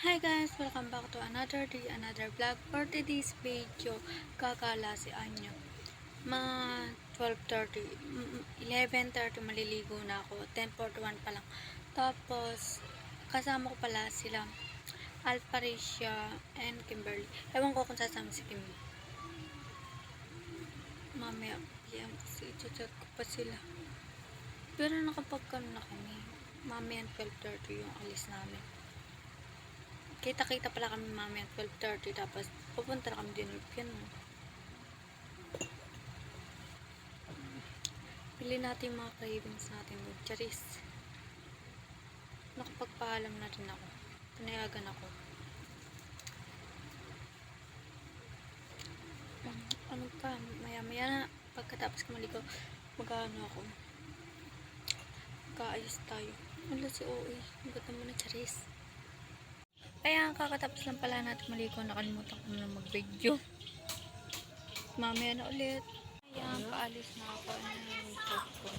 Hi guys! Welcome back to another day, another vlog. For today's video, kakala si Anyo. Mga 12:30, 11:30 maliligo na ako. 10:41 pa lang. Tapos, kasama ko pala sila Alpharecia and Kimberly. Ewan ko kung sasama si Kim. Mamaya, PM kasi i-chat ko pa sila. Pero nakapagkano na kami. Mamaya 12:30 yung alis namin. Kita-kita pala kami mamaya 12:30 tapos pupunta na kami din ulit. Pili natin yung mga cravings natin with charis. Nakapagpaalam na rin ako. Panayagan ako. Ano pa, maya-maya na pagkatapos ko maligo, mag-ano ako. Kaayos tayo. Wala si OA. Ba't naman na charis? Kaya kakatapos lang pala natin maligo, nakalimutan ko na mag-video. Mamaya na ulit. Ayan, paalis na ako. Ano yung joke ko?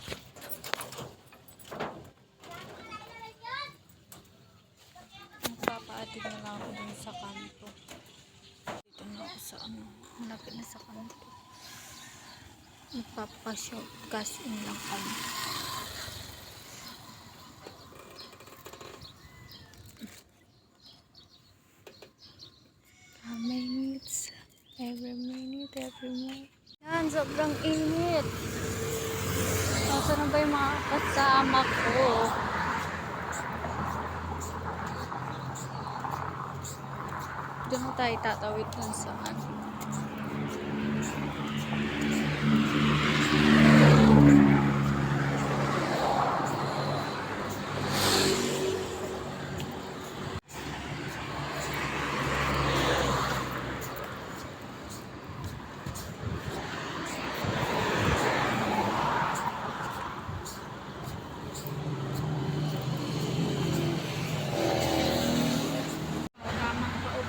Magpapaatid na lang ako dun sa kanto. Dito na ako sa ano. Malapit na sa kanto. Magpapashortcast in lang kami. Minutes, every minute. Yan, sobrang init. Nasaan na ba yung mga kasama ko? Doon na tayo tatawid kung saan.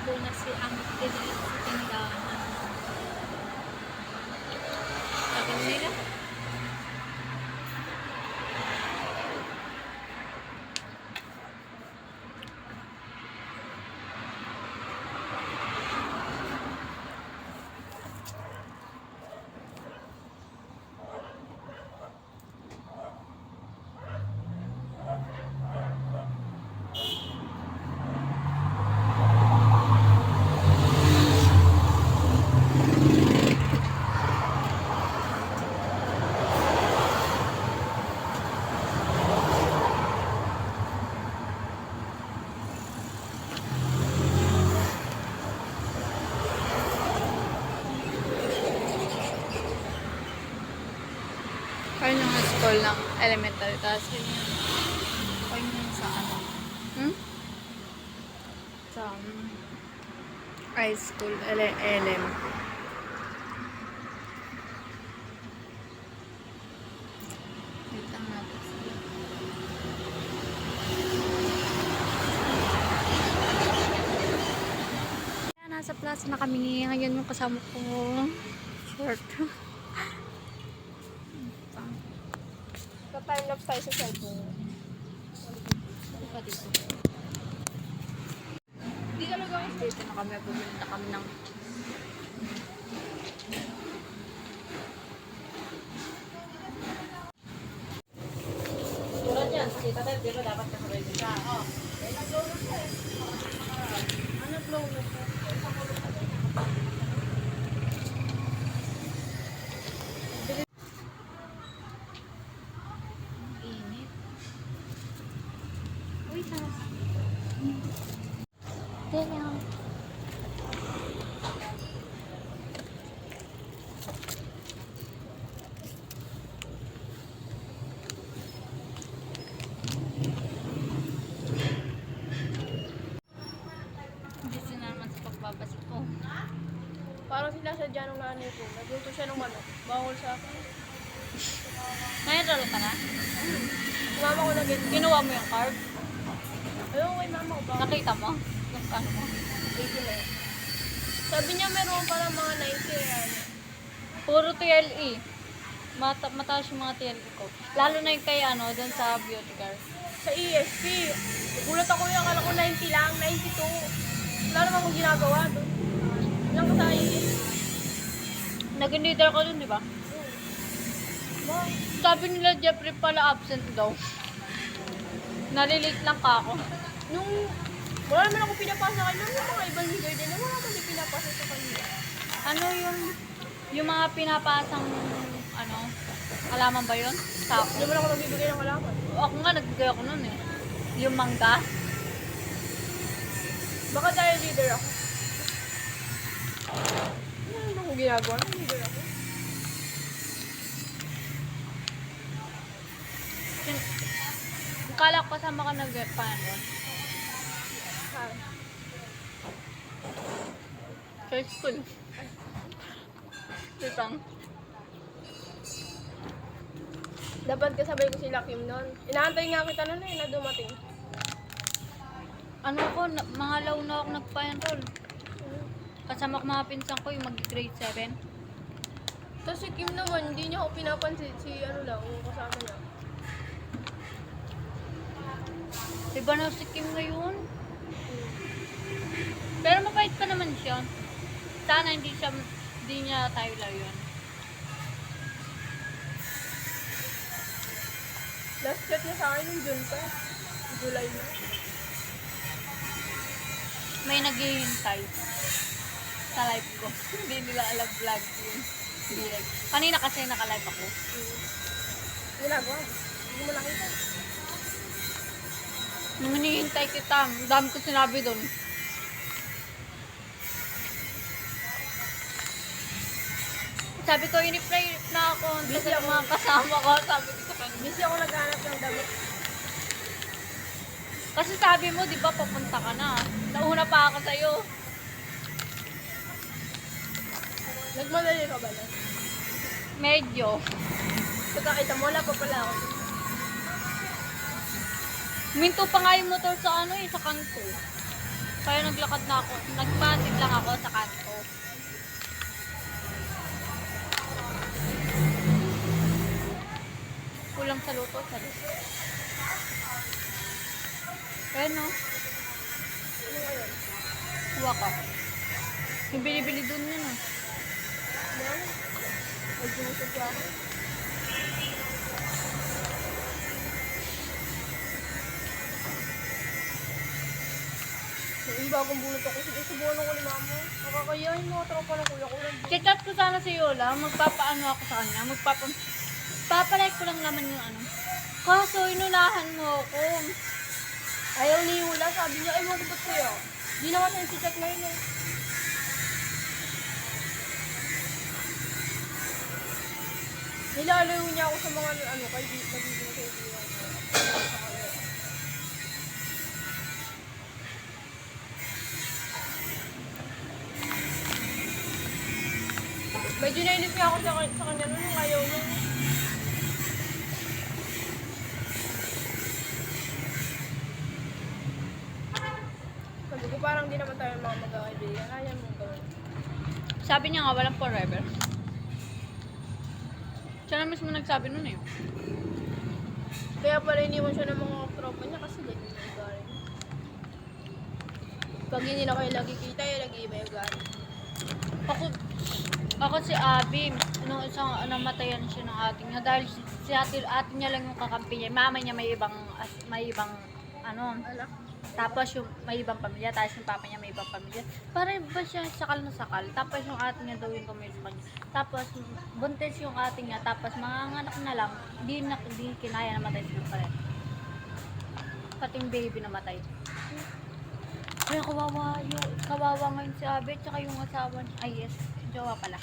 Na si ang tindahan. Tagal nila. Ayun yung school ng elementary. Tapos ayun yung sa ano. Sa high school. LM. Wait lang natin sila. Nasa plaza na kami. Ngayon yung kasama ko. Short. Time lapse tayo sa cellphone. Pa dito. Hindi talaga ako Dito na kami. Bumili na kami ng tulad yan. Kita tayo, di ba dapat kasabay din ka? Oo. Eh, nag-load ka eh. Ano nag-load ka? init. Wait lang. Damn. Busy na naman sa pagbabasik ko. Parang sinasadya nung nanay ko. Nagluto siya ng manok. Bawal sa akin. Nai-roll ka na? Mama ko nag-get. Kinuha mo yung card? Ayun kay mama ko. Bawal. Nakita mo? Yung kano mo? 89. Sabi niya meron parang mga 90 yan. Puro TLE. Mataas yung mga TLE ko. Lalo na yung kay ano, dun sa beauty car. Sa ESP. Gulat ako yung akala ko 90 lang, 92. mo ginagawa doon. Ilang kasaya yun. Naging leader ka dun, di ba? Sabi nila Jeffrey pala absent daw. Nalilate lang ka ako. Nung wala naman ako pinapasa kanya, yung mga ibang leader din, wala naman din pinapasa sa kanya. Ano yung mga pinapasang, ano, alaman ba yun? Sa Hindi mo na ako nagbibigay ng halaman. ako nga, nagbigay ako nun eh. Yung mangga. Baka dahil leader ako. Ano akong ginagawa? Leader ako. Kala ko kasama ka paano? Ah, Sa school. Tutang. dapat kasabay ko sila Kim noon. Inaantay nga kita noon na dumating. Ano ako, mga law na ako nagpa-enroll. Kasama ko mga pinsan ko yung mag-grade 7. Tapos si Kim naman, hindi niya ako pinapansin. Si ano lang, yung kasama niya. Diba na si Kim ngayon? Pero mabait pa naman siya. Sana hindi niya tayo yun. Last chat niya sa akin yung June pa. July na. May naghihintay sa live ko. Hindi nila alam vlog yun. Direct. Kanina kasi naka-live ako. Ginagawa. Hindi mo nakita. Nung hinihintay kita, ang dami ko sinabi doon. Sabi ko, in-reply na ako. Busy ako mga kasama ko. Sabi ko sa kanya. Busy ako naghanap ng damit. Kasi sabi mo, di ba, papunta ka na. Nauna pa ako sa'yo. Nagmadali ka ba na? Medyo. Pagkakita mo, wala pa pala ako. Minto pa nga yung motor sa ano sa kanto. Kaya naglakad na ako. Nagpasid lang ako sa kanto. Kulang sa luto, sa luto. Ayan no. Ano ngayon? Huwa ka. Yung binibili dun yun oh. Yan. Nagsimusog ko ako. Yung bagong bunot ako, sige, subuhan ako ni mama. Nakakaya yung mga tropa ng kuya ko. Chat ko sana si Yola. Magpapaano ako sa kanya. Papalike ko lang naman yung ano. Kaso, inunahan mo ako. Ayaw ni Yula, sabi niya, ay mo ba't kuya? Di naman tayo si chat ngayon eh. Nilalayo niya ako sa mga ano, kaibigan. Medyo nainis nga ako sa kanya nung ayaw niya. Sabi ko parang di naman tayo mga magkakaibigan. Ayaw mo gawin. Sabi niya nga, walang forever. Siya na mismo nagsabi nun eh. Kaya pala iniwan siya ng mga tropa niya kasi ganyan yung ugali. Pag hindi na kayo lagi kita, lagi iba yung ugali. Ako si Abby, nung isang namatayan siya ng ating niya dahil si ate niya lang yung kakampi niya. Mama niya may ibang ano. Anak. Tapos yung may ibang pamilya, tapos yung papa niya may ibang pamilya. Para ba siya sakal na sakal. Tapos yung ate niya daw yung tumulong sa kanya. Tapos buntis yung ate niya, tapos manganganak na lang, di kinaya namatay sila pareho. Pati yung baby namatay. Kaya kawawa ngayon si Abby, tsaka yung asawa niya, ay yes, jowa pala.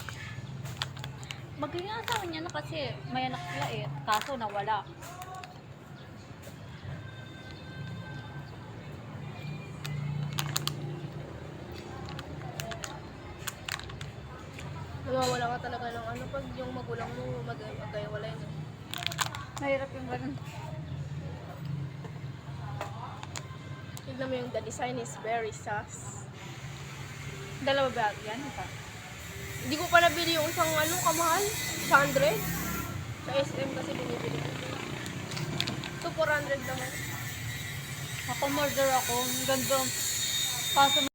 Magiging asawa niya na kasi may anak sila eh, kaso nawala. Nawawala ka talaga ng ano pag yung magulang mo magkaiwalay na. Mahirap yung ganun. Tignan mo yung the design is very sus. Dalawa ba yan? Isa. Hindi ko pa nabili yung isang ano kamahal, 100. Sa SM kasi binibili ko. Ito 400 naman. Ako murder ako, ang ganda. Kaso